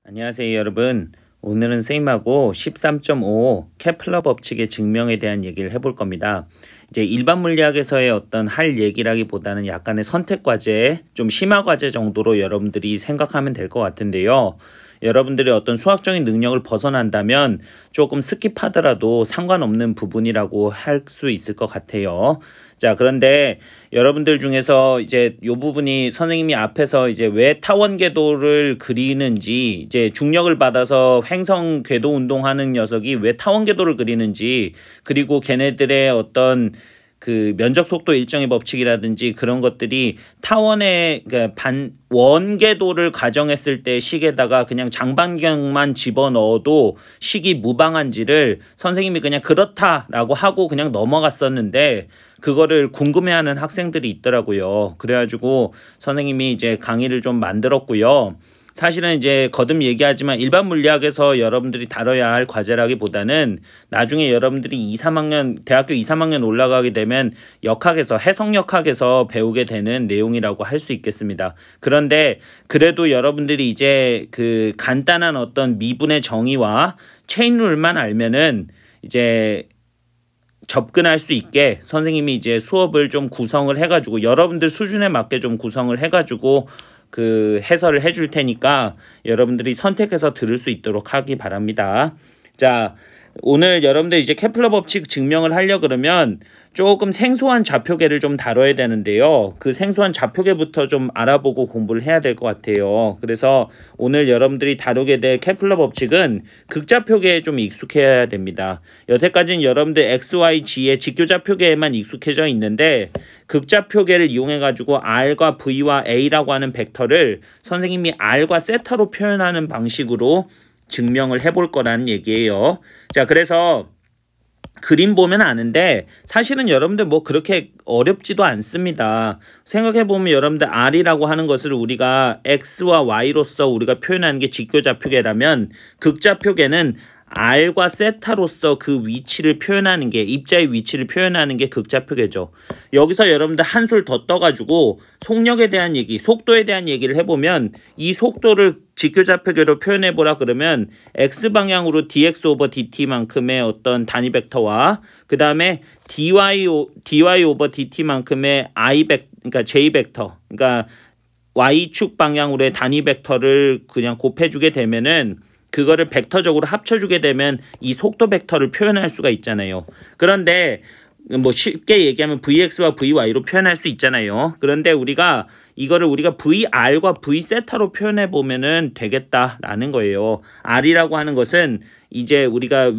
안녕하세요 여러분. 오늘은 쌤하고 13.5 케플러 법칙의 증명에 대한 얘기를 해볼 겁니다. 이제 일반 물리학에서의 어떤 할 얘기라기보다는 약간의 선택 과제, 좀 심화 과제 정도로 여러분들이 생각하면 될 것 같은데요. 여러분들이 어떤 수학적인 능력을 벗어난다면 조금 스킵하더라도 상관없는 부분이라고 할 수 있을 것 같아요. 자, 그런데 여러분들 중에서 이제 요 부분이 선생님이 앞에서 이제 왜 타원 궤도를 그리는지, 이제 중력을 받아서 횡성 궤도 운동하는 녀석이 왜 타원 궤도를 그리는지, 그리고 걔네들의 어떤 그 면적 속도 일정의 법칙이라든지 그런 것들이 타원의 원궤도를 가정했을 때 식에다가 그냥 장반경만 집어넣어도 식이 무방한지를 선생님이 그냥 그렇다라고 하고 그냥 넘어갔었는데, 그거를 궁금해하는 학생들이 있더라고요. 그래가지고 선생님이 이제 강의를 좀 만들었고요. 사실은 이제 거듭 얘기하지만 일반 물리학에서 여러분들이 다뤄야 할 과제라기보다는 나중에 여러분들이 2, 3학년, 대학교 2, 3학년 올라가게 되면 역학에서, 해석역학에서 배우게 되는 내용이라고 할 수 있겠습니다. 그런데 그래도 여러분들이 이제 그 간단한 어떤 미분의 정의와 체인룰만 알면은 이제 접근할 수 있게 선생님이 이제 수업을 좀 구성을 해가지고 여러분들 수준에 맞게 좀 구성을 해가지고 그 해설을 해줄 테니까 여러분들이 선택해서 들을 수 있도록 하기 바랍니다. 자, 오늘 여러분들 이제 케플러 법칙 증명을 하려 그러면 조금 생소한 좌표계를 좀 다뤄야 되는데요. 그 생소한 좌표계부터 좀 알아보고 공부를 해야 될 것 같아요. 그래서 오늘 여러분들이 다루게 될 케플러 법칙은 극좌표계에 좀 익숙해야 됩니다. 여태까지는 여러분들 X, Y, G의 직교좌표계에만 익숙해져 있는데 극좌표계를 이용해 가지고 R과 V와 A라고 하는 벡터를 선생님이 R과 세타로 표현하는 방식으로 증명을 해볼 거라는 얘기예요. 자, 그래서 그림 보면 아는데 사실은 여러분들 뭐 그렇게 어렵지도 않습니다. 생각해보면 여러분들 R이라고 하는 것을 우리가 X와 Y로서 우리가 표현하는 게 직교좌표계라면 극좌표계는 R과 세타로서 그 위치를 표현하는 게, 입자의 위치를 표현하는 게 극좌표계죠. 여기서 여러분들 한술 더 떠가지고 속력에 대한 얘기, 속도에 대한 얘기를 해보면 이 속도를 직교좌표계로 표현해보라 그러면 X방향으로 dx 오버 dt만큼의 어떤 단위 벡터와 그 다음에 dy 오버 dt만큼의 그러니까 j 벡터, 그러니까 y축 방향으로의 단위 벡터를 그냥 곱해주게 되면은 그거를 벡터적으로 합쳐주게 되면 이 속도 벡터를 표현할 수가 있잖아요. 그런데 뭐 쉽게 얘기하면 Vx와 Vy로 표현할 수 있잖아요. 그런데 이거를 우리가 VR과 V세타로 표현해 보면은 되겠다라는 거예요. R이라고 하는 것은 이제 우리가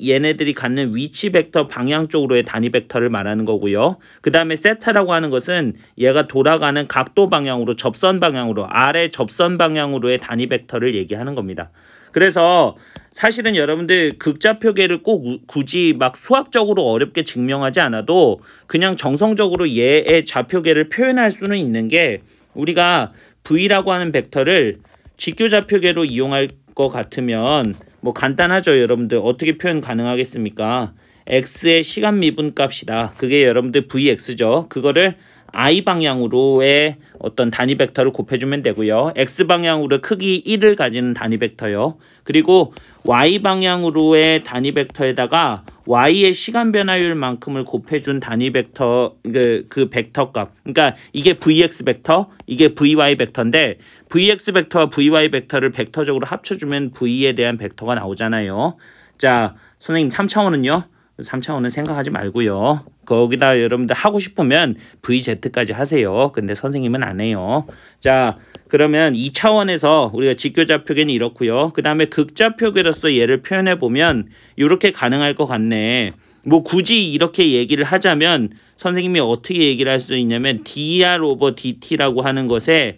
얘네들이 갖는 위치 벡터 방향 쪽으로의 단위 벡터를 말하는 거고요. 그 다음에 세타라고 하는 것은 얘가 돌아가는 각도 방향으로, 접선 방향으로, R의 접선 방향으로의 단위 벡터를 얘기하는 겁니다. 그래서 사실은 여러분들 극좌표계를 꼭 굳이 막 수학적으로 어렵게 증명하지 않아도 그냥 정성적으로 얘의 좌표계를 표현할 수는 있는 게, 우리가 V라고 하는 벡터를 직교좌표계로 이용할 것 같으면 뭐 간단하죠. 여러분들 어떻게 표현 가능하겠습니까? X의 시간 미분 값이다. 그게 여러분들 Vx죠. 그거를 I 방향으로의 어떤 단위 벡터를 곱해주면 되고요. X 방향으로 크기 1을 가지는 단위 벡터요. 그리고 Y 방향으로의 단위 벡터에다가 Y의 시간 변화율만큼을 곱해준 단위 벡터, 그 벡터 값. 그러니까 이게 Vx 벡터, 이게 Vy 벡터인데 Vx 벡터와 Vy 벡터를 벡터적으로 합쳐주면 V에 대한 벡터가 나오잖아요. 자, 선생님 3차원은요? 3차원은 생각하지 말고요. 거기다 여러분들 하고 싶으면 VZ까지 하세요. 근데 선생님은 안 해요. 자, 그러면 2차원에서 우리가 직교좌표계는 이렇고요. 그 다음에 극좌표계로서 얘를 표현해보면 이렇게 가능할 것 같네. 뭐 굳이 이렇게 얘기를 하자면 선생님이 어떻게 얘기를 할 수 있냐면 dr 오버 dt라고 하는 것에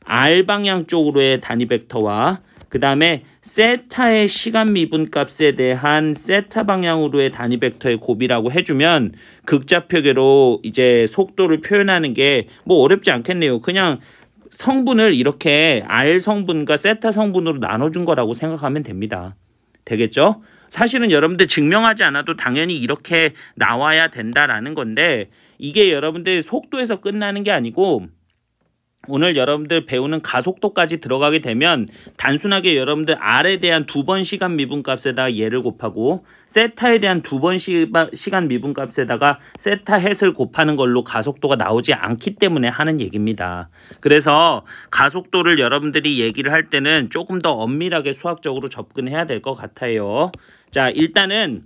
R 방향 쪽으로의 단위 벡터와 그 다음에 세타의 시간 미분 값에 대한 세타 방향으로의 단위 벡터의 곱이라고 해주면 극좌표계로 이제 속도를 표현하는 게 뭐 어렵지 않겠네요. 그냥 성분을 이렇게 R 성분과 세타 성분으로 나눠준 거라고 생각하면 됩니다. 되겠죠? 사실은 여러분들 증명하지 않아도 당연히 이렇게 나와야 된다라는 건데, 이게 여러분들 속도에서 끝나는 게 아니고 오늘 여러분들 배우는 가속도까지 들어가게 되면 단순하게 여러분들 R에 대한 2번 시간 미분값에다가 얘를 곱하고 세타에 대한 2번 시간 미분값에다가 세타 햇을 곱하는 걸로 가속도가 나오지 않기 때문에 하는 얘기입니다. 그래서 가속도를 여러분들이 얘기를 할 때는 조금 더 엄밀하게 수학적으로 접근해야 될 것 같아요. 자, 일단은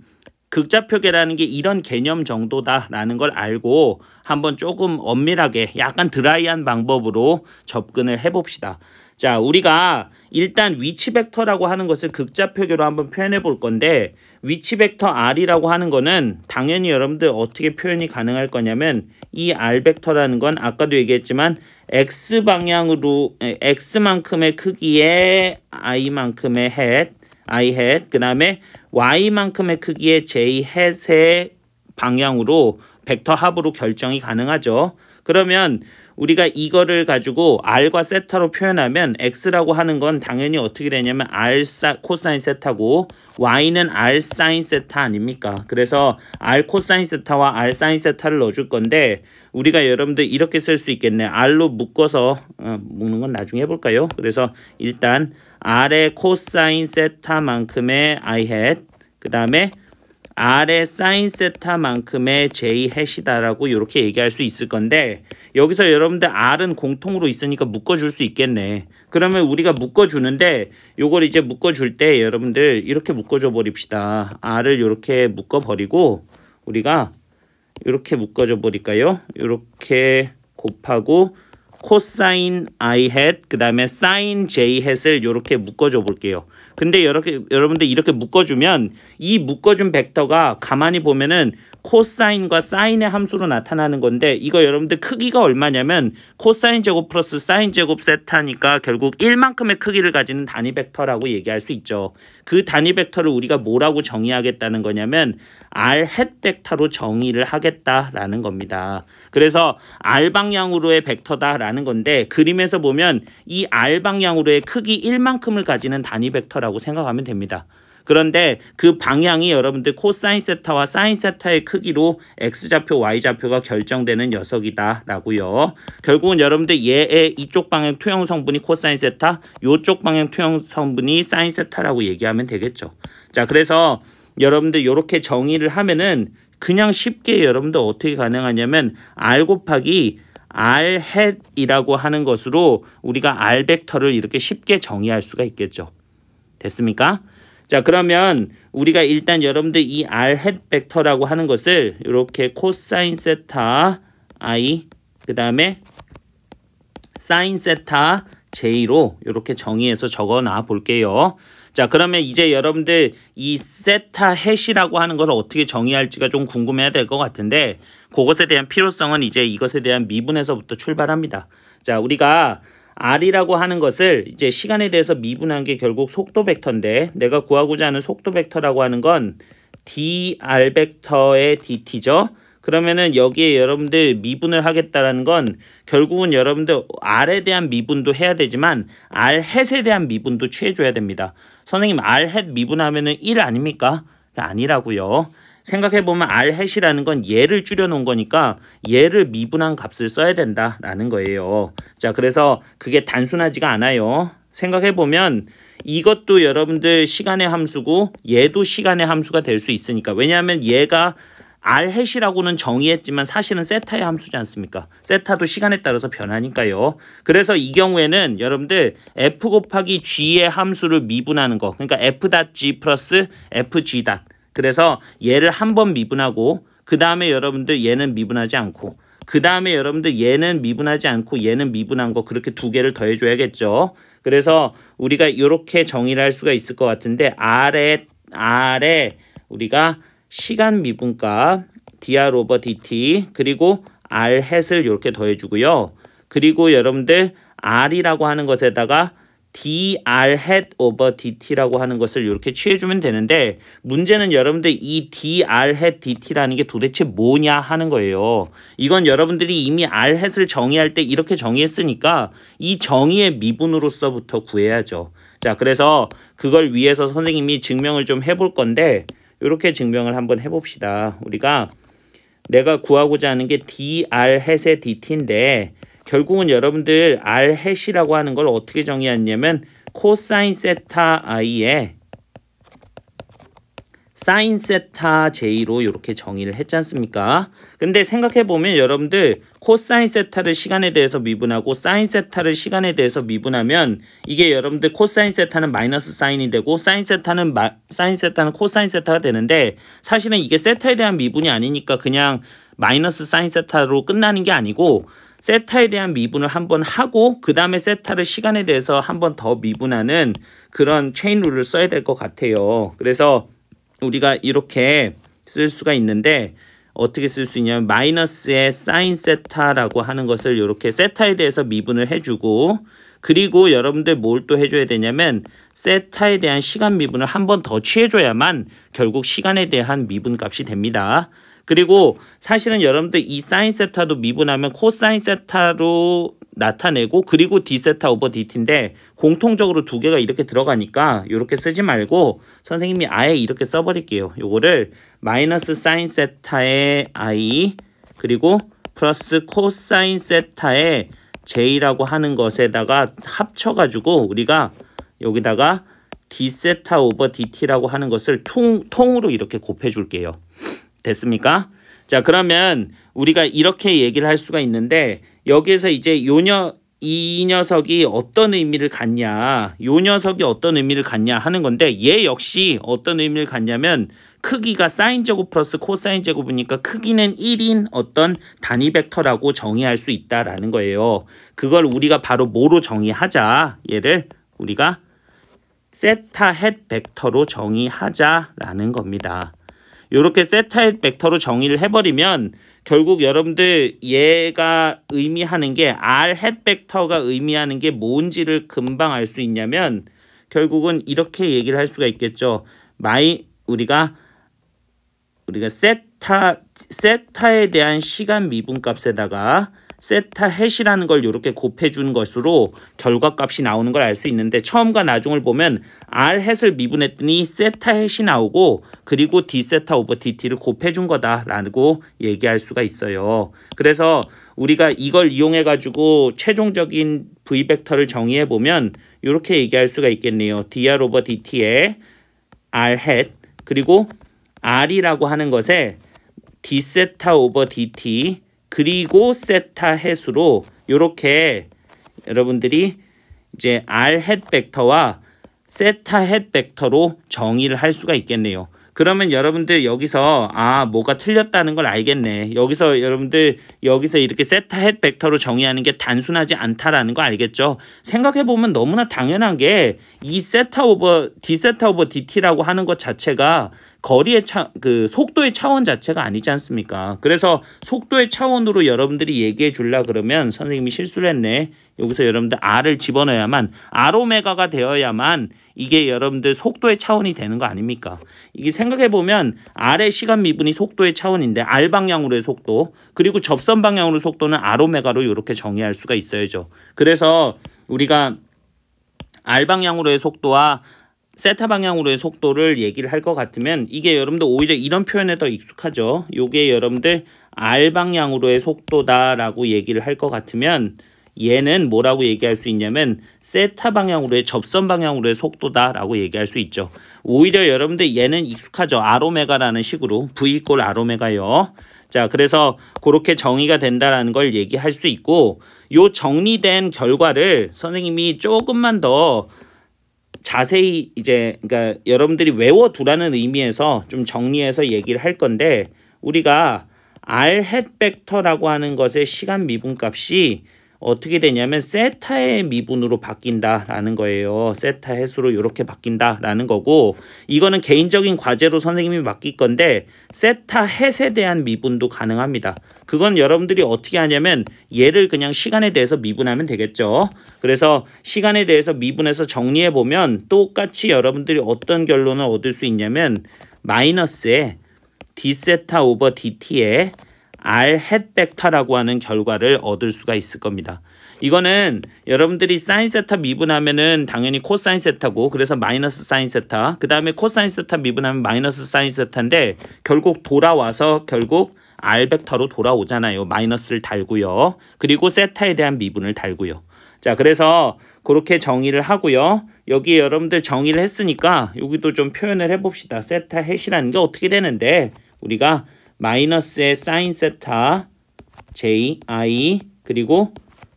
극좌표계라는 게 이런 개념 정도다라는 걸 알고 한번 조금 엄밀하게 약간 드라이한 방법으로 접근을 해봅시다. 자, 우리가 일단 위치 벡터라고 하는 것을 극좌표계로 한번 표현해 볼 건데 위치 벡터 R이라고 하는 거는 당연히 여러분들 어떻게 표현이 가능할 거냐면 이 R 벡터라는 건 아까도 얘기했지만 X 방향으로 X만큼의 크기의 I만큼의 I hat 그 다음에 Y만큼의 크기의 J hat의 방향으로 벡터 합으로 결정이 가능하죠. 그러면 우리가 이거를 가지고 R과 세타로 표현하면 X라고 하는 건 당연히 어떻게 되냐면 R 코사인 세타고 Y는 R 사인 세타 아닙니까? 그래서 R 코사인 세타와 R 사인 세타를 넣어줄 건데 우리가 여러분들 이렇게 쓸 수 있겠네. R로 묶어서 묶는 건 나중에 해볼까요? 그래서 일단 R의 코사인 세타만큼의 I hat 그 다음에 R의 사인 세타만큼의 J hat이다라고 이렇게 얘기할 수 있을 건데 여기서 여러분들 R은 공통으로 있으니까 묶어줄 수 있겠네. 그러면 우리가 묶어주는데 요걸 이제 묶어줄 때 여러분들 이렇게 묶어줘 버립시다. R을 이렇게 묶어버리고 우리가 이렇게 묶어줘 버릴까요? 이렇게 곱하고 코사인 I hat 그 다음에 사인 J hat을 이렇게 묶어줘 볼게요. 근데 여러분들 이렇게 묶어주면 이 묶어준 벡터가 가만히 보면은 코사인과 사인의 함수로 나타나는 건데 이거 여러분들 크기가 얼마냐면 코사인 제곱 플러스 사인 제곱 세타니까 결국 1만큼의 크기를 가지는 단위 벡터라고 얘기할 수 있죠. 그 단위 벡터를 우리가 뭐라고 정의하겠다는 거냐면 R hat 벡터로 정의를 하겠다라는 겁니다. 그래서 R 방향으로의 벡터다라는 건데 그림에서 보면 이 R 방향으로의 크기 1만큼을 가지는 단위 벡터라고 생각하면 됩니다. 그런데 그 방향이 여러분들 코사인 세타와 사인 세타의 크기로 X좌표, Y좌표가 결정되는 녀석이다 라고요. 결국은 여러분들 얘의 이쪽 방향 투영 성분이 코사인 세타, 이쪽 방향 투영 성분이 사인 세타라고 얘기하면 되겠죠. 자, 그래서 여러분들 이렇게 정의를 하면은 그냥 쉽게 여러분들 어떻게 가능하냐면 R 곱하기 R hat이라고 하는 것으로 우리가 R 벡터를 이렇게 쉽게 정의할 수가 있겠죠. 됐습니까? 자, 그러면 우리가 일단 여러분들 이 R hat 벡터라고 하는 것을 이렇게 코사인 세타 I 그 다음에 사인 세타 J로 이렇게 정의해서 적어 놔 볼게요. 자, 그러면 이제 여러분들 이 세타 햇이라고 하는 걸 어떻게 정의할지가 좀 궁금해야 될 것 같은데 그것에 대한 필요성은 이제 이것에 대한 미분에서부터 출발합니다. 자, 우리가 R이라고 하는 것을 이제 시간에 대해서 미분한 게 결국 속도 벡터인데 내가 구하고자 하는 속도 벡터라고 하는 건 dr 벡터의 dt죠. 그러면은 여기에 여러분들 미분을 하겠다라는 건 결국은 여러분들 R에 대한 미분도 해야 되지만 R hat에 대한 미분도 취해줘야 됩니다. 선생님 R hat 미분하면은 1 아닙니까? 아니라고요. 생각해보면 R hat이라는 건 얘를 줄여놓은 거니까 얘를 미분한 값을 써야 된다라는 거예요. 자, 그래서 그게 단순하지가 않아요. 생각해보면 이것도 여러분들 시간의 함수고 얘도 시간의 함수가 될 수 있으니까. 왜냐하면 얘가 R hat이라고는 정의했지만 사실은 세타의 함수지 않습니까? 세타도 시간에 따라서 변하니까요. 그래서 이 경우에는 여러분들 f 곱하기 g의 함수를 미분하는 거. 그러니까 f.g 플러스 fg. 그래서 얘를 한 번 미분하고 그 다음에 여러분들 얘는 미분하지 않고 그 다음에 여러분들 얘는 미분하지 않고 얘는 미분한 거 그렇게 두 개를 더해줘야겠죠. 그래서 우리가 이렇게 정의를 할 수가 있을 것 같은데 R에 우리가 시간 미분값 dr 오버 dt 그리고 R hat을 이렇게 더해주고요. 그리고 여러분들 R이라고 하는 것에다가 dr hat over dt라고 하는 것을 이렇게 취해주면 되는데 문제는 여러분들 이 dr hat dt라는 게 도대체 뭐냐 하는 거예요. 이건 여러분들이 이미 R hat을 정의할 때 이렇게 정의했으니까 이 정의의 미분으로서부터 구해야죠. 자, 그래서 그걸 위해서 선생님이 증명을 좀 해볼 건데 이렇게 증명을 한번 해봅시다. 우리가 내가 구하고자 하는 게 dr hat의 dt인데 결국은 여러분들 R 햇이라고 하는 걸 어떻게 정의했냐면 코사인 세타 i에 사인 세타 j로 이렇게 정의를 했지 않습니까? 근데 생각해보면 여러분들 코사인 세타를 시간에 대해서 미분하고 사인 세타를 시간에 대해서 미분하면 이게 여러분들 코사인 세타는 마이너스 사인이 되고 사인 세타는 코사인 세타가 되는데 사실은 이게 세타에 대한 미분이 아니니까 그냥 마이너스 사인 세타로 끝나는 게 아니고 세타에 대한 미분을 한번 하고 그 다음에 세타를 시간에 대해서 한번 더 미분하는 그런 체인 룰을 써야 될 것 같아요. 그래서 우리가 이렇게 쓸 수가 있는데 어떻게 쓸 수 있냐면 마이너스의 사인 세타라고 하는 것을 이렇게 세타에 대해서 미분을 해주고 그리고 여러분들 뭘 또 해줘야 되냐면 세타에 대한 시간 미분을 한 번 더 취해줘야만 결국 시간에 대한 미분 값이 됩니다. 그리고 사실은 여러분들 이 사인 세타도 미분하면 코사인 세타로 나타내고 그리고 d세타 오버 dt인데 공통적으로 두 개가 이렇게 들어가니까 이렇게 쓰지 말고 선생님이 아예 이렇게 써버릴게요. 요거를 마이너스 사인 세타의 i 그리고 플러스 코사인 세타의 j라고 하는 것에다가 합쳐가지고 우리가 여기다가 d세타 오버 dt라고 하는 것을 통으로 이렇게 곱해줄게요. 됐습니까? 자, 그러면 우리가 이렇게 얘기를 할 수가 있는데 여기에서 이제 이 녀석이 어떤 의미를 갖냐, 요 녀석이 어떤 의미를 갖냐 하는 건데 얘 역시 어떤 의미를 갖냐면 크기가 사인 제곱 플러스 코사인 제곱이니까 크기는 1인 어떤 단위 벡터라고 정의할 수 있다라는 거예요. 그걸 우리가 바로 뭐로 정의하자? 얘를 우리가 세타 헷 벡터로 정의하자라는 겁니다. 이렇게 세타 헷 벡터로 정의를 해버리면 결국 여러분들 얘가 의미하는 게 R 헷 벡터가 의미하는 게 뭔지를 금방 알 수 있냐면 결국은 이렇게 얘기를 할 수가 있겠죠. 우리가 세타에 대한 시간 미분값에다가 세타 헷이라는 걸 이렇게 곱해주는 것으로 결과값이 나오는 걸 알 수 있는데 처음과 나중을 보면 R 헷을 미분했더니 세타 헷이 나오고 그리고 d세타 오버 dt를 곱해준 거다라고 얘기할 수가 있어요. 그래서 우리가 이걸 이용해 가지고 최종적인 V벡터를 정의해 보면 이렇게 얘기할 수가 있겠네요. dr 오버 dt의 R 헷 그리고 R이라고 하는 것에 d세타 오버 dt 그리고 세타 헷으로 이렇게 여러분들이 이제 R 헷 벡터와 세타 헷 벡터로 정의를 할 수가 있겠네요. 그러면 여러분들 여기서 뭐가 틀렸다는 걸 알겠네. 여러분들 여기서 이렇게 세타 헷 벡터로 정의하는 게 단순하지 않다라는 거 알겠죠? 생각해보면 너무나 당연한 게 이 d세타 오버 dt라고 하는 것 자체가 거리의 속도의 차원 자체가 아니지 않습니까? 그래서 속도의 차원으로 여러분들이 얘기해 주려 그러면 선생님이 실수를 했네. 여기서 여러분들 R을 집어넣어야만 R오메가가 되어야만 이게 여러분들 속도의 차원이 되는 거 아닙니까? 이게 생각해 보면 R의 시간 미분이 속도의 차원인데 R 방향으로의 속도 그리고 접선 방향으로의 속도는 R오메가로 이렇게 정의할 수가 있어야죠. 그래서 우리가 R 방향으로의 속도와 세타 방향으로의 속도를 얘기를 할 것 같으면 이게 여러분들 오히려 이런 표현에 더 익숙하죠. 요게 여러분들 R 방향으로의 속도다라고 얘기를 할 것 같으면 얘는 뭐라고 얘기할 수 있냐면 세타 방향으로의 접선 방향으로의 속도다라고 얘기할 수 있죠. 오히려 여러분들 얘는 익숙하죠. R오메가라는 식으로 V 이꼴 R오메가요. 자, 그래서 그렇게 정의가 된다라는 걸 얘기할 수 있고 요 정리된 결과를 선생님이 조금만 더 자세히 그러니까 여러분들이 외워두라는 의미에서 좀 정리해서 얘기를 할 건데 우리가 R 헷 벡터라고 하는 것의 시간 미분값이 어떻게 되냐면 세타의 미분으로 바뀐다라는 거예요. 세타 헷으로 이렇게 바뀐다라는 거고 이거는 개인적인 과제로 선생님이 맡길 건데 세타 헷에 대한 미분도 가능합니다. 그건 여러분들이 어떻게 하냐면 얘를 그냥 시간에 대해서 미분하면 되겠죠. 그래서 시간에 대해서 미분해서 정리해 보면 똑같이 여러분들이 어떤 결론을 얻을 수 있냐면 마이너스에 d세타 오버 dt의 R 헷 벡터라고 하는 결과를 얻을 수가 있을 겁니다. 이거는 여러분들이 사인 세타 미분하면은 당연히 코사인 세타고 그래서 마이너스 사인 세타 그 다음에 코사인 세타 미분하면 마이너스 사인 세타인데 결국 돌아와서 결국 R 벡터로 돌아오잖아요. 마이너스를 달고요. 그리고 세타에 대한 미분을 달고요. 자, 그래서 그렇게 정의를 하고요. 여기 여러분들 정의를 했으니까 여기도 좀 표현을 해봅시다. 세타 햇이라는 게 어떻게 되는데 우리가 마이너스의 사인 세타 j, i 그리고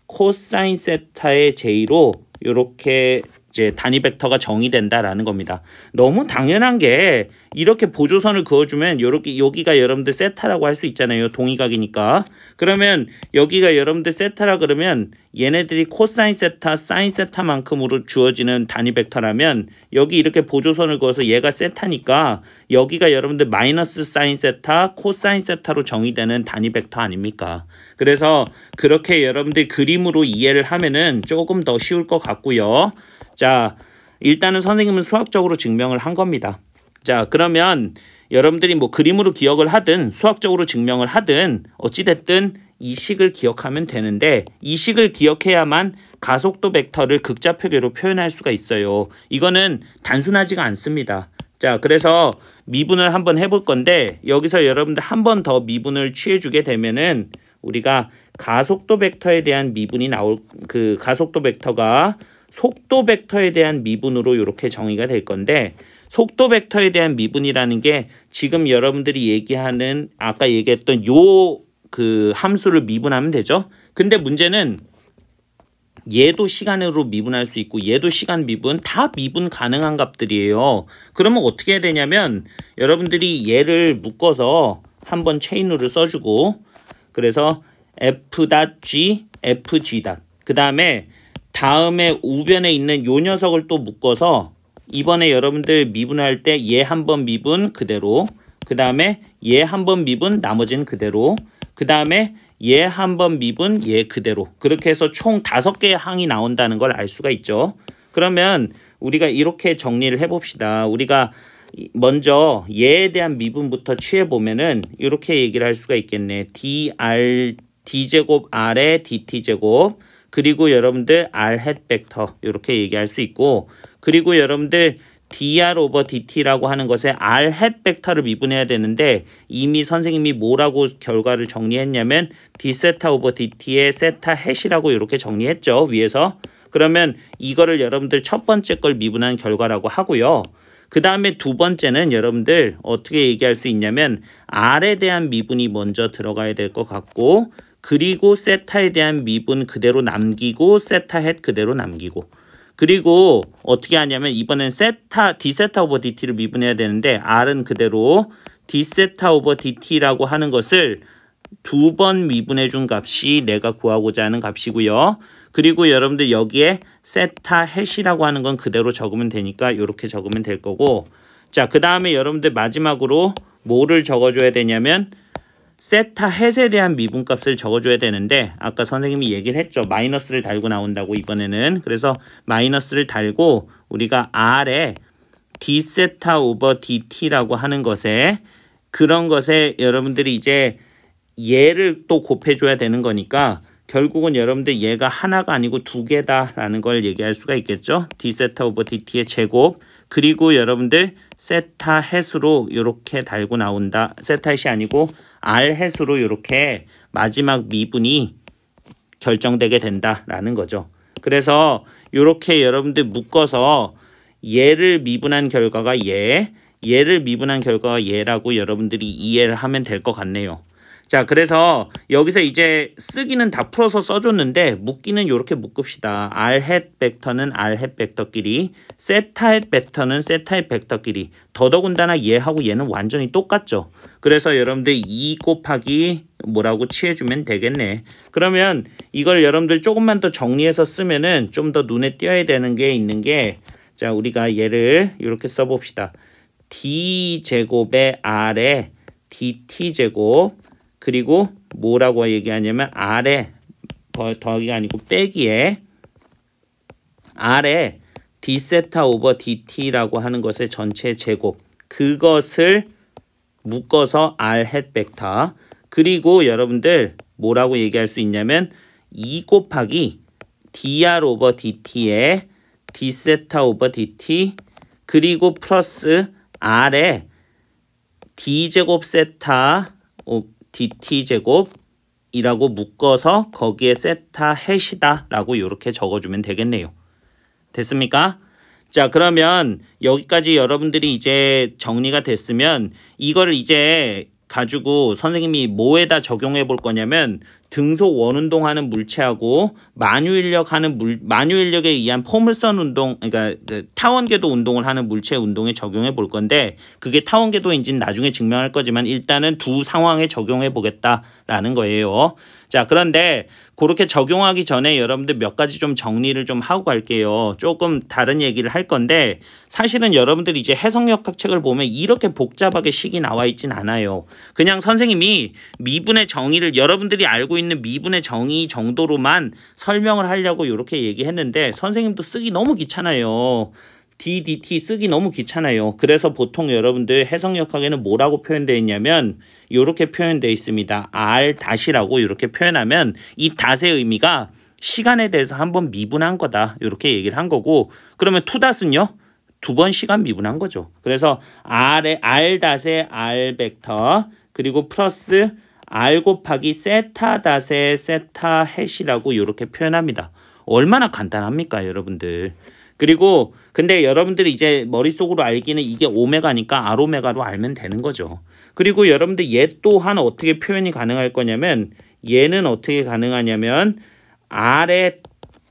코사인 세타의 j로 이렇게 이제 단위 벡터가 정의된다라는 겁니다. 너무 당연한 게 이렇게 보조선을 그어주면 이렇게 여기가 여러분들 세타라고 할 수 있잖아요. 동의각이니까. 그러면 여기가 여러분들 세타라 그러면 얘네들이 코사인 세타, 사인 세타만큼으로 주어지는 단위 벡터라면 여기 이렇게 보조선을 그어서 얘가 세타니까 여기가 여러분들 마이너스 사인 세타, 코사인 세타로 정의되는 단위 벡터 아닙니까? 그래서 그렇게 여러분들 그림으로 이해를 하면은 조금 더 쉬울 것 같고요. 자, 일단은 선생님은 수학적으로 증명을 한 겁니다. 자, 그러면 여러분들이 뭐 그림으로 기억을 하든 수학적으로 증명을 하든 어찌됐든 이 식을 기억하면 되는데 이 식을 기억해야만 가속도 벡터를 극좌표계로 표현할 수가 있어요. 이거는 단순하지가 않습니다. 자, 그래서 미분을 한번 해볼 건데 여기서 여러분들 한 번 더 미분을 취해주게 되면은 우리가 가속도 벡터에 대한 미분이 나올 그 가속도 벡터가 속도 벡터에 대한 미분으로 이렇게 정의가 될 건데 속도 벡터에 대한 미분이라는 게 지금 여러분들이 얘기하는 아까 얘기했던 요 그 함수를 미분하면 되죠. 근데 문제는 얘도 시간으로 미분할 수 있고 얘도 시간 미분 다 미분 가능한 값들이에요. 그러면 어떻게 해야 되냐면 여러분들이 얘를 묶어서 한번 체인룰을 써주고 그래서 f.g, fg. 그 다음에 우변에 있는 요 녀석을 또 묶어서 이번에 여러분들 미분할 때 얘 한 번 미분 그대로 그 다음에 얘 한 번 미분 나머지는 그대로 그 다음에 얘 한 번 미분 얘 그대로 그렇게 해서 총 5개의 항이 나온다는 걸 알 수가 있죠. 그러면 우리가 이렇게 정리를 해봅시다. 우리가 먼저 얘에 대한 미분부터 취해보면은 이렇게 얘기를 할 수가 있겠네. d제곱 r의 dt제곱 그리고 여러분들 r 햇 벡터 이렇게 얘기할 수 있고 그리고 여러분들 dr 오버 dt라고 하는 것에 r 햇 벡터를 미분해야 되는데 이미 선생님이 뭐라고 결과를 정리했냐면 d세타 오버 dt의 세타 햇이라고 이렇게 정리했죠. 위에서. 그러면 이거를 여러분들 첫 번째 걸 미분한 결과라고 하고요. 그 다음에 두 번째는 여러분들 어떻게 얘기할 수 있냐면 r에 대한 미분이 먼저 들어가야 될 것 같고 그리고 세타에 대한 미분 그대로 남기고 세타 햇 그대로 남기고 그리고 어떻게 하냐면 이번엔 d세타 오버 dt를 미분해야 되는데 r은 그대로 d세타 오버 dt라고 하는 것을 2번 미분해 준 값이 내가 구하고자 하는 값이고요. 그리고 여러분들 여기에 세타 햇이라고 하는 건 그대로 적으면 되니까 이렇게 적으면 될 거고 자, 그 다음에 여러분들 마지막으로 뭐를 적어줘야 되냐면 세타 햇에 대한 미분값을 적어줘야 되는데 아까 선생님이 얘기를 했죠. 마이너스를 달고 나온다고 이번에는. 그래서 마이너스를 달고 우리가 r에 d세타 오버 dt라고 하는 것에 그런 것에 여러분들이 이제 얘를 또 곱해줘야 되는 거니까 결국은 여러분들 얘가 하나가 아니고 2개다라는 걸 얘기할 수가 있겠죠. d세타 오버 dt의 제곱 그리고 여러분들 세타 햇으로 이렇게 달고 나온다. 세타 햇이 아니고 r 햇으로 이렇게 마지막 미분이 결정되게 된다라는 거죠. 그래서 이렇게 여러분들 묶어서 얘를 미분한 결과가 얘를 미분한 결과가 얘라고 여러분들이 이해를 하면 될 것 같네요. 자, 그래서 여기서 이제 쓰기는 다 풀어서 써줬는데 묶기는 이렇게 묶읍시다. r 햇 벡터는 r 햇 벡터끼리 세타 햇 벡터는 세타 햇 벡터끼리 더더군다나 얘하고 얘는 완전히 똑같죠. 그래서 여러분들 2 곱하기 뭐라고 취해주면 되겠네. 그러면 이걸 여러분들 조금만 더 정리해서 쓰면은 좀 더 눈에 띄어야 되는 게 있는 게 자, 우리가 얘를 이렇게 써봅시다. d제곱에 r에 dt제곱 그리고 뭐라고 얘기하냐면 r에 더하기가 아니고 빼기에 r에 d세타 오버 dt라고 하는 것의 전체 제곱 그것을 묶어서 r 햇 벡터 그리고 여러분들 뭐라고 얘기할 수 있냐면 2 곱하기 dr 오버 dt에 d세타 오버 dt 그리고 플러스 r에 d제곱 세타 dt제곱이라고 묶어서 거기에 세타 햇이다 라고 이렇게 적어주면 되겠네요. 됐습니까? 자, 그러면 여기까지 여러분들이 이제 정리가 됐으면 이거를 이제 가지고 선생님이 뭐에다 적용해 볼 거냐면 등속 원운동하는 물체하고 만유인력에 의한 포물선 운동, 그러니까 타원궤도 운동을 하는 물체 운동에 적용해 볼 건데 그게 타원궤도인지는 나중에 증명할 거지만 일단은 두 상황에 적용해 보겠다라는 거예요. 자, 그런데 그렇게 적용하기 전에 여러분들 몇 가지 좀 정리를 좀 하고 갈게요. 조금 다른 얘기를 할 건데 사실은 여러분들이 이제 해석역학 책을 보면 이렇게 복잡하게 식이 나와 있진 않아요. 그냥 선생님이 미분의 정의를 여러분들이 알고 있는 미분의 정의 정도로만 설명을 하려고 이렇게 얘기했는데 선생님도 쓰기 너무 귀찮아요. ddt 쓰기 너무 귀찮아요. 그래서 보통 여러분들 해석역학에는 뭐라고 표현되어 있냐면 이렇게 표현되어 있습니다. r-라고 이렇게 표현하면 이 닷의 의미가 시간에 대해서 한번 미분한 거다. 이렇게 얘기를 한 거고 그러면 투닷은요? 두 번 시간 미분한 거죠. 그래서 r-의 r 벡터 그리고 플러스 r 곱하기 세타 닷의 세타 햇이라고 이렇게 표현합니다. 얼마나 간단합니까 여러분들. 그리고 근데 여러분들이 이제 머릿속으로 알기는 이게 오메가니까 R오메가로 알면 되는 거죠. 그리고 여러분들 얘 또한 어떻게 표현이 가능할 거냐면 얘는 어떻게 가능하냐면 R의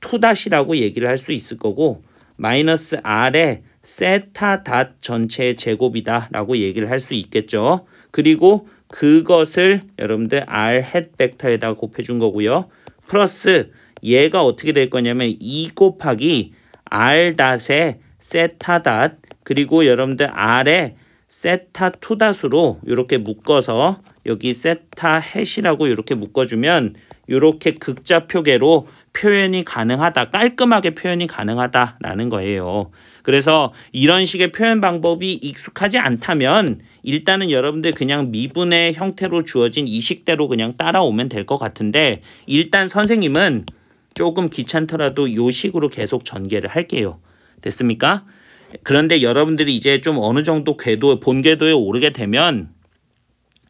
투닷이라고 얘기를 할 수 있을 거고 마이너스 R의 세타 닷 전체의 제곱이다 라고 얘기를 할 수 있겠죠. 그리고 그것을 여러분들 R 햇 벡터에다 곱해준 거고요. 플러스 얘가 어떻게 될 거냐면 2 곱하기 R 닷의 세타 닷 그리고 여러분들 R의 세타 투 닷으로 이렇게 묶어서 여기 세타 햇이라고 이렇게 묶어주면 이렇게 극좌표계로 표현이 가능하다. 깔끔하게 표현이 가능하다라는 거예요. 그래서 이런 식의 표현 방법이 익숙하지 않다면 일단은 여러분들 그냥 미분의 형태로 주어진 이 식대로 그냥 따라오면 될 것 같은데 일단 선생님은 조금 귀찮더라도 이 식으로 계속 전개를 할게요. 됐습니까? 그런데 여러분들이 이제 좀 어느 정도 본 궤도에 오르게 되면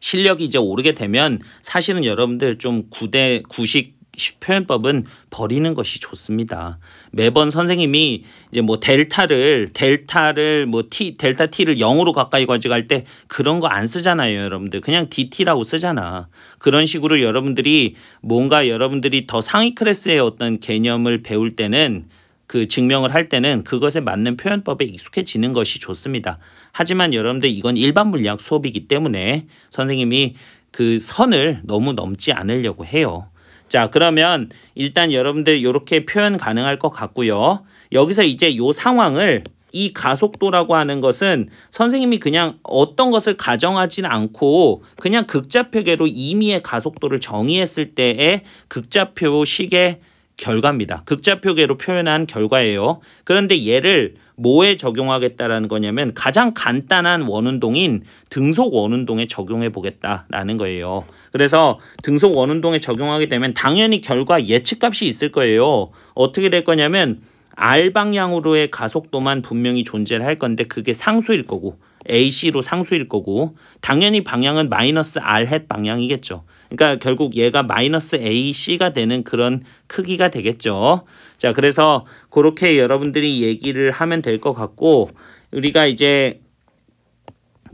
실력이 이제 오르게 되면 사실은 여러분들 좀 구식 표현법은 버리는 것이 좋습니다. 매번 선생님이 이제 뭐 델타를 뭐 델타 t를 0으로 가까이 가져갈 때 그런 거 안 쓰잖아요, 여러분들. 그냥 dt라고 쓰잖아. 그런 식으로 여러분들이 뭔가 여러분들이 더 상위 클래스의 어떤 개념을 배울 때는 그 증명을 할 때는 그것에 맞는 표현법에 익숙해지는 것이 좋습니다. 하지만 여러분들 이건 일반 물리학 수업이기 때문에 선생님이 그 선을 너무 넘지 않으려고 해요. 자, 그러면 일단 여러분들 이렇게 표현 가능할 것 같고요. 여기서 이제 이 상황을 이 가속도라고 하는 것은 선생님이 그냥 어떤 것을 가정하지는 않고 그냥 극좌표계로 임의의 가속도를 정의했을 때의 극좌표식의 결과입니다. 극좌표계로 표현한 결과예요. 그런데 얘를 뭐에 적용하겠다라는 거냐면 가장 간단한 원운동인 등속 원운동에 적용해 보겠다라는 거예요. 그래서 등속 원운동에 적용하게 되면 당연히 결과 예측값이 있을 거예요. 어떻게 될 거냐면 R 방향으로의 가속도만 분명히 존재를 할 건데 그게 상수일 거고 AC로 상수일 거고 당연히 방향은 마이너스 R 햇 방향이겠죠. 그러니까 결국 얘가 마이너스 AC가 되는 그런 크기가 되겠죠. 자, 그래서 그렇게 여러분들이 얘기를 하면 될 것 같고 우리가 이제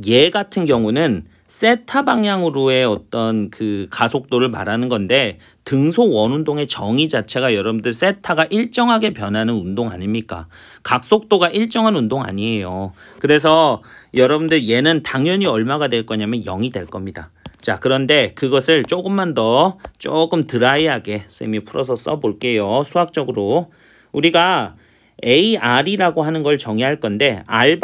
얘 같은 경우는 세타 방향으로의 어떤 그 가속도를 말하는 건데 등속 원운동의 정의 자체가 여러분들 세타가 일정하게 변하는 운동 아닙니까? 각속도가 일정한 운동 아니에요. 그래서 여러분들 얘는 당연히 얼마가 될 거냐면 0이 될 겁니다. 자, 그런데 그것을 조금 드라이하게 쌤이 풀어서 써볼게요. 수학적으로 우리가 AR이라고 하는 걸 정의할 건데 R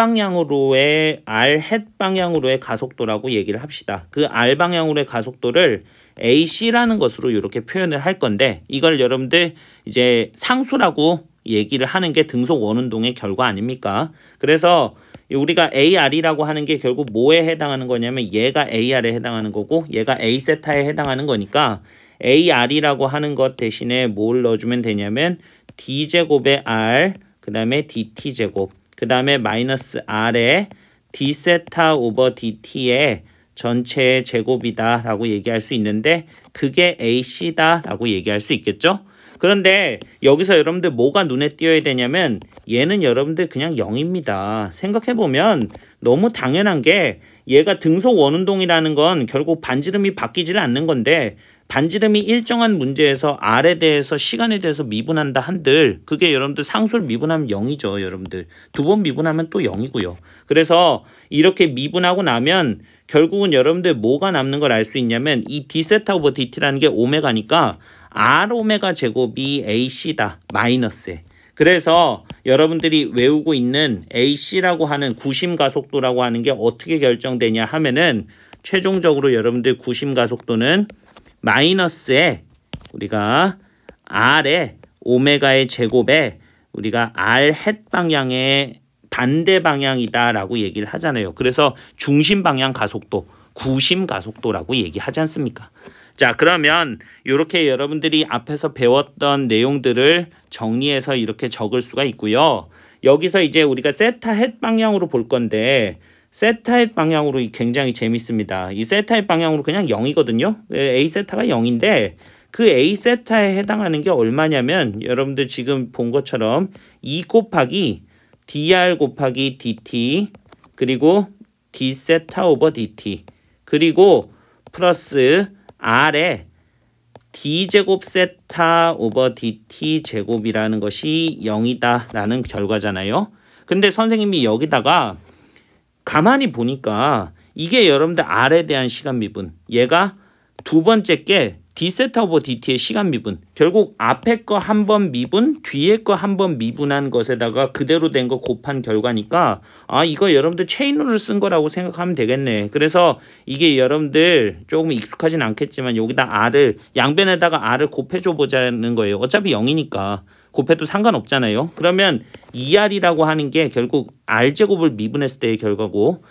햇 방향으로의 가속도라고 얘기를 합시다. 그 R 방향으로의 가속도를 AC라는 것으로 이렇게 표현을 할 건데 이걸 여러분들 이제 상수라고 얘기를 하는 게 등속 원운동의 결과 아닙니까? 그래서 우리가 AR이라고 하는 게 결국 뭐에 해당하는 거냐면 얘가 AR에 해당하는 거고 얘가 A세타에 해당하는 거니까 AR이라고 하는 것 대신에 뭘 넣어주면 되냐면 D제곱의 R 그 다음에 DT제곱 그 다음에 마이너스 R에 D세타 오버 DT의 전체의 제곱이다 라고 얘기할 수 있는데 그게 AC다 라고 얘기할 수 있겠죠. 그런데 여기서 여러분들 뭐가 눈에 띄어야 되냐면 얘는 여러분들 그냥 0입니다. 생각해보면 너무 당연한 게 얘가 등속 원운동이라는 건 결국 반지름이 바뀌지를 않는 건데 반지름이 일정한 문제에서 R에 대해서 시간에 대해서 미분한다 한들 그게 여러분들 상수를 미분하면 0이죠. 여러분들 두 번 미분하면 또 0이고요. 그래서 이렇게 미분하고 나면 결국은 여러분들 뭐가 남는 걸 알 수 있냐면 이 d세타 오버 dt라는 게 오메가니까 R 오메가 제곱이 AC다. 마이너스에. 그래서 여러분들이 외우고 있는 AC라고 하는 구심 가속도라고 하는 게 어떻게 결정되냐 하면은 최종적으로 여러분들 구심 가속도는 마이너스에 우리가 R의 오메가의 제곱에 우리가 R 햇 방향의 반대 방향이다 라고 얘기를 하잖아요. 그래서 중심 방향 가속도, 구심 가속도라고 얘기하지 않습니까? 자, 그러면 이렇게 여러분들이 앞에서 배웠던 내용들을 정리해서 이렇게 적을 수가 있고요. 여기서 이제 우리가 세타 햇 방향으로 볼 건데 세타 햇 방향으로 굉장히 재밌습니다. 이 세타 햇 방향으로 그냥 0이거든요. A 세타가 0인데 그 A 세타에 해당하는 게 얼마냐면 여러분들 지금 본 것처럼 2 곱하기 dr 곱하기 dt 그리고 d 세타 오버 dt 그리고 플러스 r에 d제곱 세타 오버 dt 제곱이라는 것이 0이다 라는 결과잖아요. 근데 선생님이 여기다가 가만히 보니까 이게 여러분들 r에 대한 시간 미분, 얘가 두 번째 게 d세타 오버 dt의 시간 미분, 결국 앞에 거 한 번 미분, 뒤에 거 한 번 미분한 것에다가 그대로 된 거 곱한 결과니까 아 이거 여러분들 체인룰을 쓴 거라고 생각하면 되겠네. 그래서 이게 여러분들 조금 익숙하진 않겠지만 여기다 r을 양변에다가 r을 곱해줘 보자는 거예요. 어차피 0이니까 곱해도 상관없잖아요. 그러면 2r이라고 하는 게 결국 r제곱을 미분했을 때의 결과고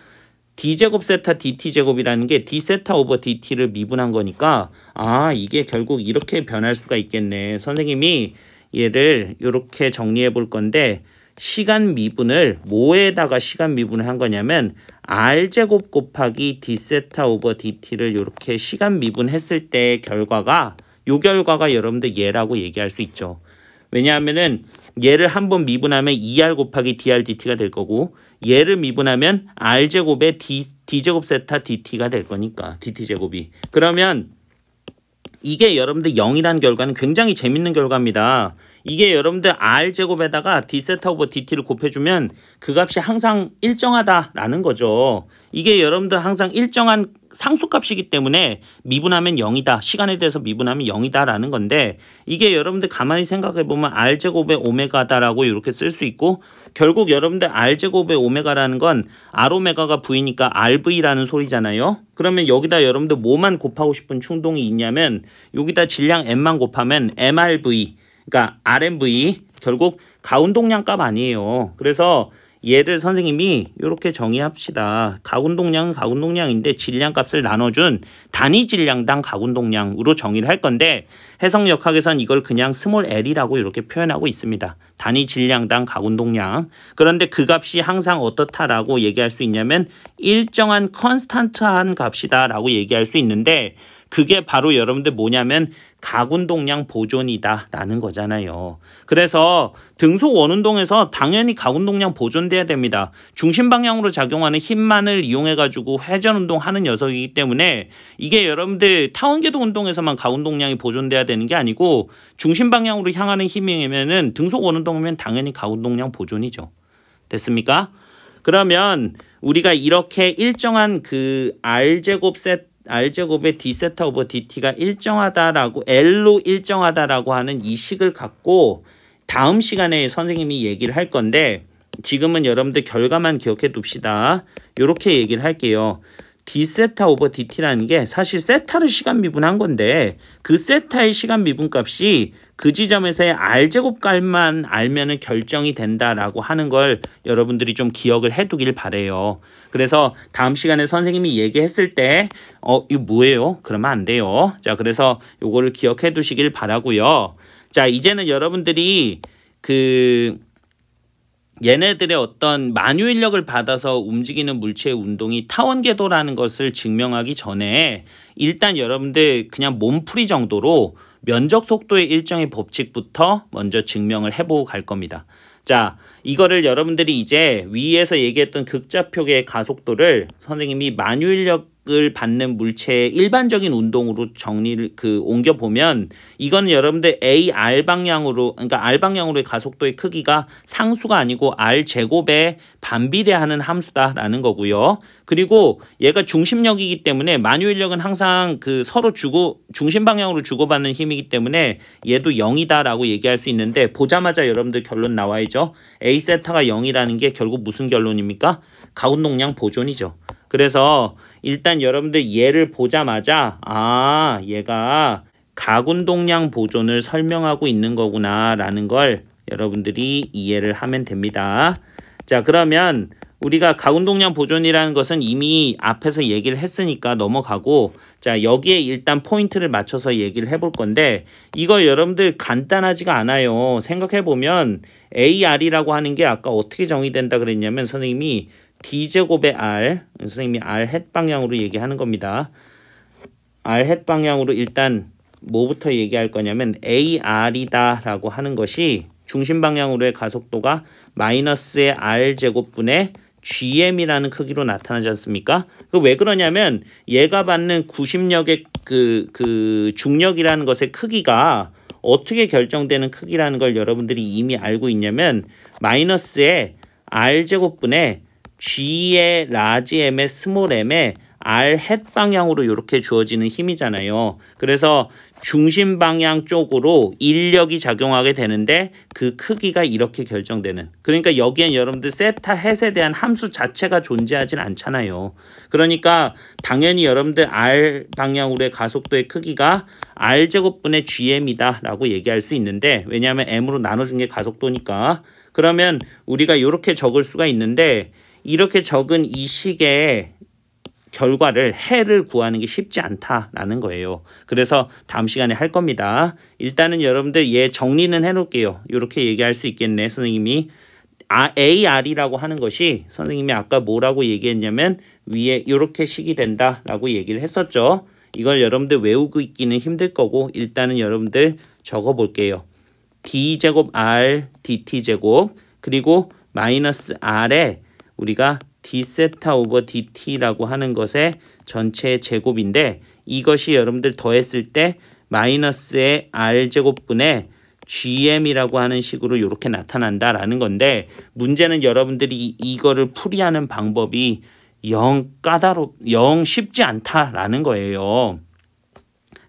d제곱 세타 dt제곱이라는 게 d세타 오버 dt를 미분한 거니까 아 이게 결국 이렇게 변할 수가 있겠네. 선생님이 얘를 이렇게 정리해 볼 건데 시간 미분을 뭐에다가 시간 미분을 한 거냐면 r제곱 곱하기 d세타 오버 dt를 이렇게 시간 미분했을 때의 결과가 요 결과가 여러분들 얘라고 얘기할 수 있죠. 왜냐하면은 얘를 한번 미분하면 2r 곱하기 dr dt가 될 거고 얘를 미분하면 r제곱에 d제곱 세타 dt가 될 거니까 dt제곱이. 그러면 이게 여러분들 0이라는 결과는 굉장히 재밌는 결과입니다. 이게 여러분들 r제곱에다가 d세타 오버 dt를 곱해주면 그 값이 항상 일정하다라는 거죠. 이게 여러분들 항상 일정한 상수값이기 때문에 미분하면 0이다. 시간에 대해서 미분하면 0이다 라는 건데 이게 여러분들 가만히 생각해보면 r제곱의 오메가다라고 이렇게 쓸 수 있고 결국 여러분들 r제곱의 오메가라는 건 r오메가가 v니까 rv라는 소리잖아요. 그러면 여기다 여러분들 뭐만 곱하고 싶은 충동이 있냐면 여기다 질량 m만 곱하면 mrv 그러니까 rmv 결국 가운동량 값 아니에요. 그래서 얘를 선생님이 이렇게 정의합시다. 가운동량은 가운동량인데 질량값을 나눠준 단위 질량당 가운동량으로 정의를 할 건데 해석역학에선 이걸 그냥 스몰 l이라고 이렇게 표현하고 있습니다. 단위 질량당 가운동량. 그런데 그 값이 항상 어떻다라고 얘기할 수 있냐면 일정한 컨스탄트한 값이다 라고 얘기할 수 있는데 그게 바로 여러분들 뭐냐면 가운동량 보존이다 라는 거잖아요. 그래서 등속 원운동에서 당연히 가운동량 보존돼야 됩니다. 중심 방향으로 작용하는 힘만을 이용해 가지고 회전운동 하는 녀석이기 때문에 이게 여러분들 타원궤도 운동에서만 가운동량이 보존돼야 되는 게 아니고 중심 방향으로 향하는 힘이면은 등속 원운동이면 당연히 가운동량 보존이죠. 됐습니까? 그러면 우리가 이렇게 일정한 그 r제곱의 d세타 오버 dt가 일정하다라고 L로 일정하다라고 하는 이 식을 갖고 다음 시간에 선생님이 얘기를 할 건데 지금은 여러분들 결과만 기억해 둡시다. 이렇게 얘기를 할게요. d세타 오버 dt라는 게 사실 세타를 시간 미분한 건데 그 세타의 시간 미분 값이 그 지점에서의 r제곱 값만 알면은 결정이 된다라고 하는 걸 여러분들이 좀 기억을 해두길 바래요. 그래서 다음 시간에 선생님이 얘기했을 때 이거 뭐예요? 그러면 안 돼요. 자, 그래서 요거를 기억해 두시길 바라고요. 자, 이제는 여러분들이 얘네들의 어떤 만유 인력을 받아서 움직이는 물체의 운동이 타원 궤도라는 것을 증명하기 전에 일단 여러분들 그냥 몸풀이 정도로 면적 속도의 일정의 법칙부터 먼저 증명을 해보고 갈 겁니다. 자, 이거를 여러분들이 이제 위에서 얘기했던 극좌표계의 가속도를 선생님이 만유 인력을 받는 물체의 일반적인 운동으로 정리를 옮겨 보면 이거는 여러분들 AR 방향으로, 그러니까 R 방향으로의 가속도의 크기가 상수가 아니고 R 제곱에 반비례하는 함수다라는 거고요. 그리고 얘가 중심력이기 때문에 만유 인력은 항상 서로 중심 방향으로 주고받는 힘이기 때문에 얘도 0이다라고 얘기할 수 있는데 보자마자 여러분들 결론 나와야죠. A 세타가 0이라는 게 결국 무슨 결론입니까? 가운동량 보존이죠. 그래서 일단 여러분들 얘를 보자마자 얘가 가운동량 보존을 설명하고 있는 거구나 라는 걸 여러분들이 이해를 하면 됩니다. 자, 그러면 우리가 가운동량 보존이라는 것은 이미 앞에서 얘기를 했으니까 넘어가고, 자, 여기에 일단 포인트를 맞춰서 얘기를 해볼 건데 이거 여러분들 간단하지가 않아요. 생각해보면 AR이라고 하는 게 아까 어떻게 정의된다 그랬냐면 선생님이 D제곱의 R, 선생님이 R 햇 방향으로 얘기하는 겁니다. R 햇 방향으로 일단 뭐부터 얘기할 거냐면 AR이다 라고 하는 것이 중심 방향으로의 가속도가 마이너스의 R제곱분의 GM이라는 크기로 나타나지 않습니까? 왜 그러냐면 얘가 받는 구심력의 중력이라는 것의 크기가 어떻게 결정되는 크기라는 걸 여러분들이 이미 알고 있냐면 마이너스의 R제곱분의 G의 라지 M의 스몰 M의 R 햇 방향으로 이렇게 주어지는 힘이잖아요. 그래서 중심 방향 쪽으로 인력이 작용하게 되는데 그 크기가 이렇게 결정되는. 그러니까 여기엔 여러분들 세타 햇에 대한 함수 자체가 존재하진 않잖아요. 그러니까 당연히 여러분들 R 방향으로의 가속도의 크기가 R제곱분의 GM이다 라고 얘기할 수 있는데 왜냐하면 M으로 나눠준 게 가속도니까. 그러면 우리가 이렇게 적을 수가 있는데 이렇게 적은 이 식의 결과를 해를 구하는 게 쉽지 않다라는 거예요. 그래서 다음 시간에 할 겁니다. 일단은 여러분들 얘 정리는 해놓을게요. 이렇게 얘기할 수 있겠네. 선생님이 AR이라고 하는 것이 선생님이 아까 뭐라고 얘기했냐면 위에 이렇게 식이 된다라고 얘기를 했었죠. 이걸 여러분들 외우고 있기는 힘들 거고 일단은 여러분들 적어볼게요. D제곱 R DT제곱 그리고 마이너스 R에 우리가 D세타 오버 DT라고 하는 것의 전체 제곱인데 이것이 여러분들 더했을 때 마이너스의 R제곱분의 GM이라고 하는 식으로 이렇게 나타난다라는 건데 문제는 여러분들이 이거를 풀이하는 방법이 영 쉽지 않다라는 거예요.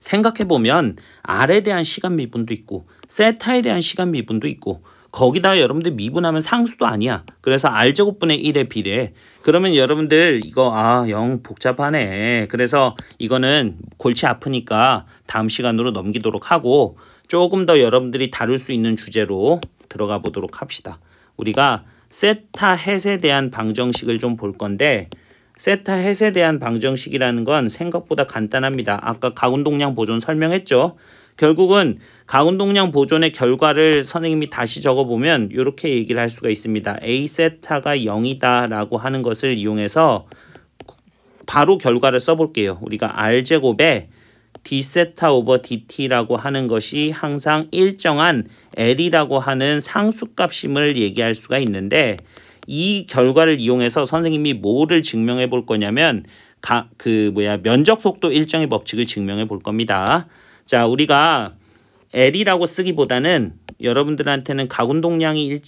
생각해보면 R에 대한 시간 미분도 있고 세타에 대한 시간 미분도 있고 거기다가 여러분들 미분하면 상수도 아니야. 그래서 R제곱분의 1에 비례해. 그러면 여러분들 이거 영 복잡하네. 그래서 이거는 골치 아프니까 다음 시간으로 넘기도록 하고 조금 더 여러분들이 다룰 수 있는 주제로 들어가 보도록 합시다. 우리가 세타 햇에 대한 방정식을 좀 볼 건데 세타 햇에 대한 방정식이라는 건 생각보다 간단합니다. 아까 가운동량 보존 설명했죠. 결국은 가운동량 보존의 결과를 선생님이 다시 적어보면 이렇게 얘기를 할 수가 있습니다. A 세타가 0이다 라고 하는 것을 이용해서 바로 결과를 써볼게요. 우리가 R제곱에 D세타 오버 DT라고 하는 것이 항상 일정한 L이라고 하는 상수값임을 얘기할 수가 있는데 이 결과를 이용해서 선생님이 뭐를 증명해 볼 거냐면 면적 속도 일정의 법칙을 증명해 볼 겁니다. 자, 우리가 L이라고 쓰기보다는 여러분들한테는 가운동량이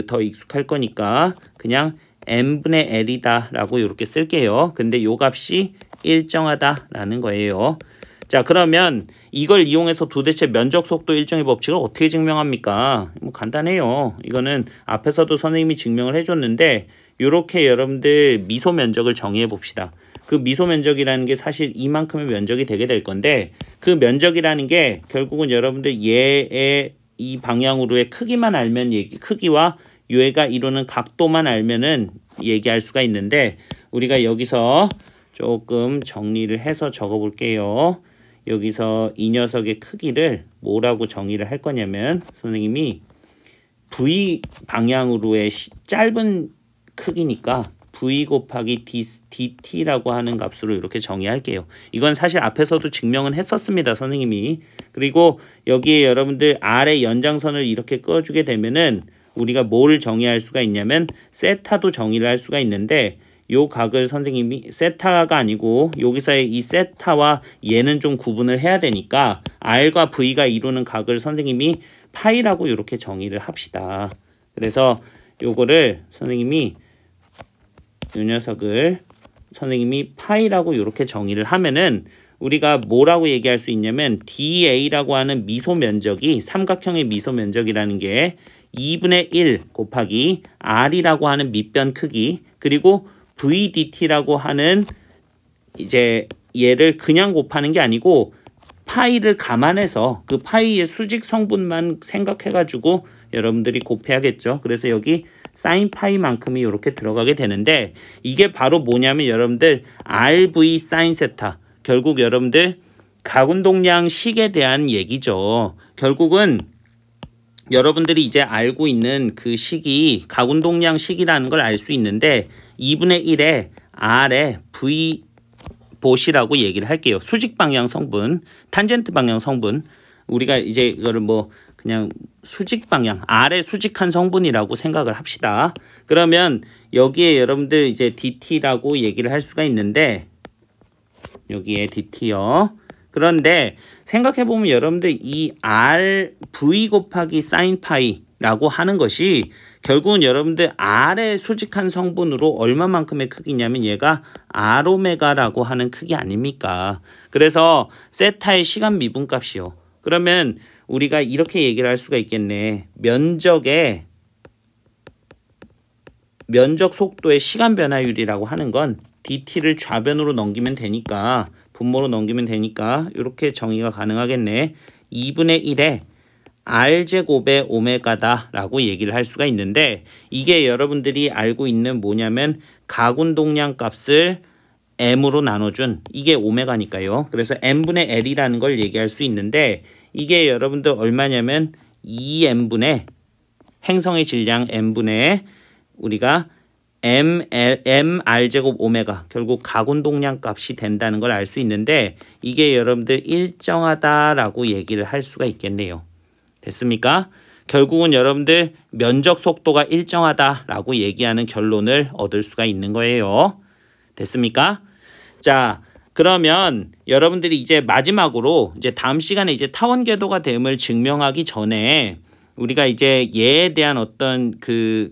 더 익숙할 거니까 그냥 M분의 L이다 라고 이렇게 쓸게요. 근데 요 값이 일정하다 라는 거예요. 자, 그러면 이걸 이용해서 도대체 면적 속도 일정의 법칙을 어떻게 증명합니까? 뭐 간단해요. 이거는 앞에서도 선생님이 증명을 해줬는데 이렇게 여러분들 미소 면적을 정의해 봅시다. 그 미소 면적이라는 게 사실 이만큼의 면적이 되게 될 건데 그 면적이라는 게 결국은 여러분들 얘의 이 방향으로의 크기만 알면 크기와 얘가 이루는 각도만 알면은 얘기할 수가 있는데 우리가 여기서 조금 정리를 해서 적어 볼게요. 여기서 이 녀석의 크기를 뭐라고 정의를 할 거냐면 선생님이 V 방향으로의 짧은 크기니까 V 곱하기 dt라고 하는 값으로 이렇게 정의할게요. 이건 사실 앞에서도 증명은 했었습니다, 선생님이. 그리고 여기에 여러분들 R의 연장선을 이렇게 그어주게 되면은 우리가 뭘 정의할 수가 있냐면 세타도 정의를 할 수가 있는데, 요 각을 선생님이 세타가 아니고 여기서의 이 세타와 얘는 좀 구분을 해야 되니까 R과 V가 이루는 각을 선생님이 파이라고 이렇게 정의를 합시다. 그래서 요거를 선생님이 이 녀석을 선생님이 파이라고 이렇게 정의를 하면은 우리가 뭐라고 얘기할 수 있냐면 DA라고 하는 미소 면적이, 삼각형의 미소 면적이라는 게 2분의 1 곱하기 R이라고 하는 밑변 크기, 그리고 VDT라고 하는 이제 얘를 그냥 곱하는 게 아니고 파이를 감안해서 그 파이의 수직 성분만 생각해가지고 여러분들이 곱해야겠죠. 그래서 여기 사인 파이만큼이 이렇게 들어가게 되는데, 이게 바로 뭐냐면 여러분들 RV 사인 세타, 결국 여러분들 가운동량식에 대한 얘기죠. 결국은 여러분들이 이제 알고 있는 그 식이 가운동량식이라는 걸 알 수 있는데 2분의 1에 R에 V 보시라고 얘기를 할게요. 수직 방향 성분, 탄젠트 방향 성분. 우리가 이제 이거를 뭐 그냥 수직 방향, R의 수직한 성분이라고 생각을 합시다. 그러면 여기에 여러분들 이제 dt라고 얘기를 할 수가 있는데, 여기에 dt요. 그런데 생각해보면 여러분들 이 R, V 곱하기 사인 파이라고 하는 것이 결국은 여러분들 R의 수직한 성분으로 얼마만큼의 크기냐면 얘가 R오메가라고 하는 크기 아닙니까? 그래서 세타의 시간 미분값이요. 그러면 우리가 이렇게 얘기를 할 수가 있겠네. 면적 속도의 시간 변화율이라고 하는 건 dt를 좌변으로 넘기면 되니까, 분모로 넘기면 되니까 이렇게 정의가 가능하겠네. 2분의 1에 R제곱의 오메가다 라고 얘기를 할 수가 있는데, 이게 여러분들이 알고 있는 뭐냐면 가운동량 값을 m으로 나눠준 이게 오메가니까요. 그래서 m분의 l이라는 걸 얘기할 수 있는데, 이게 여러분들 얼마냐면 2m분의 행성의 질량 m분의 우리가 mr제곱 오메가, 결국 가운동량 값이 된다는 걸 알 수 있는데, 이게 여러분들 일정하다라고 얘기를 할 수가 있겠네요. 됐습니까? 결국은 여러분들 면적 속도가 일정하다라고 얘기하는 결론을 얻을 수가 있는 거예요. 됐습니까? 자, 그러면 여러분들이 이제 마지막으로 이제 다음 시간에 이제 타원 궤도가 됨을 증명하기 전에 우리가 이제 얘에 대한 어떤 그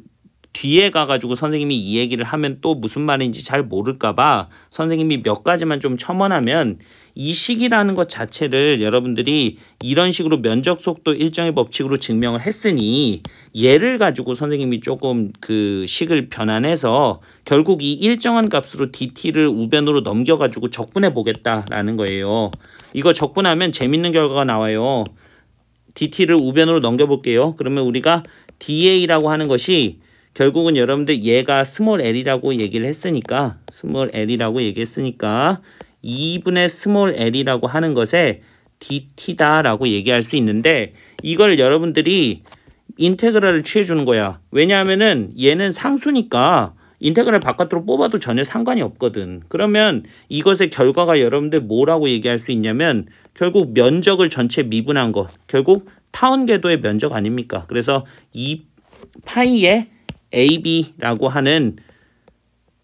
뒤에 가가지고 선생님이 이 얘기를 하면 또 무슨 말인지 잘 모를까봐 선생님이 몇 가지만 좀 첨언하면, 이 식이라는 것 자체를 여러분들이 이런 식으로 면적 속도 일정의 법칙으로 증명을 했으니 얘를 가지고 선생님이 조금 그 식을 변환해서 결국 이 일정한 값으로 dt를 우변으로 넘겨가지고 적분해 보겠다라는 거예요. 이거 적분하면 재밌는 결과가 나와요. dt를 우변으로 넘겨볼게요. 그러면 우리가 da라고 하는 것이 결국은 여러분들 얘가 스몰 l이라고 얘기를 했으니까, 스몰 l이라고 얘기했으니까 2분의 스몰 l이라고 하는 것에 dt다라고 얘기할 수 있는데, 이걸 여러분들이 인테그랄을 취해주는 거야. 왜냐하면은 얘는 상수니까 인테그랄 바깥으로 뽑아도 전혀 상관이 없거든. 그러면 이것의 결과가 여러분들 뭐라고 얘기할 수 있냐면 결국 면적을 전체 미분한 것, 결국 타원 궤도의 면적 아닙니까? 그래서 이 파이의 AB라고 하는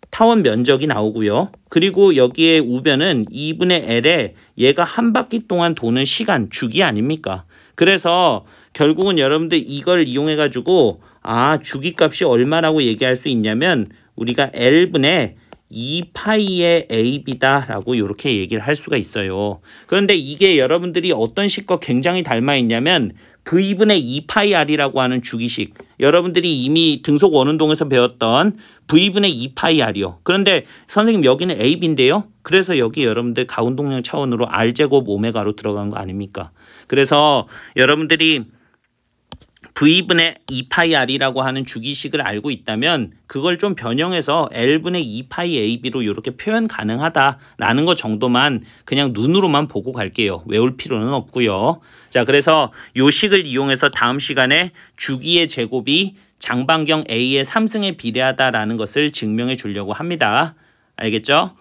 타원 면적이 나오고요. 그리고 여기에 우변은 2분의 L에 얘가 한 바퀴 동안 도는 시간, 주기 아닙니까? 그래서 결국은 여러분들 이걸 이용해 가지고 주기 값이 얼마라고 얘기할 수 있냐면 우리가 L분의 2파이의 AB다 라고 이렇게 얘기를 할 수가 있어요. 그런데 이게 여러분들이 어떤 식과 굉장히 닮아 있냐면 V분의 2파이R이라고 하는 주기식, 여러분들이 이미 등속 원운동에서 배웠던 V분의 2파이R이요. 그런데 선생님 여기는 AB인데요. 그래서 여기 여러분들 가운동량 차원으로 R제곱 오메가로 들어간 거 아닙니까? 그래서 여러분들이 V분의 2파이 R이라고 하는 주기식을 알고 있다면 그걸 좀 변형해서 L분의 2파이 AB로 이렇게 표현 가능하다라는 것 정도만 그냥 눈으로만 보고 갈게요. 외울 필요는 없고요. 자, 그래서 요 식을 이용해서 다음 시간에 주기의 제곱이 장반경 A의 3승에 비례하다라는 것을 증명해 주려고 합니다. 알겠죠?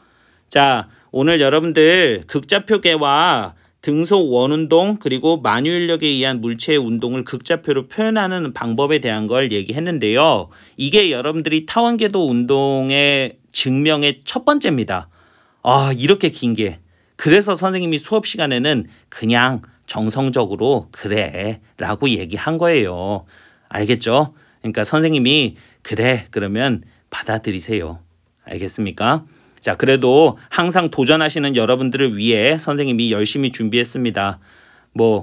자, 오늘 여러분들 극좌표계와 등속 원운동 그리고 만유인력에 의한 물체의 운동을 극좌표로 표현하는 방법에 대한 걸 얘기했는데요. 이게 여러분들이 타원궤도 운동의 증명의 첫 번째입니다. 이렇게 긴 게. 그래서 선생님이 수업 시간에는 그냥 정성적으로 그래 라고 얘기한 거예요. 알겠죠? 그러니까 선생님이 그래 그러면 받아들이세요. 알겠습니까? 자, 그래도 항상 도전하시는 여러분들을 위해 선생님이 열심히 준비했습니다.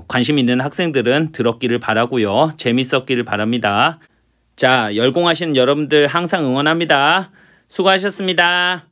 관심 있는 학생들은 들었기를 바라고요. 재밌었기를 바랍니다. 자, 열공하시는 여러분들 항상 응원합니다. 수고하셨습니다.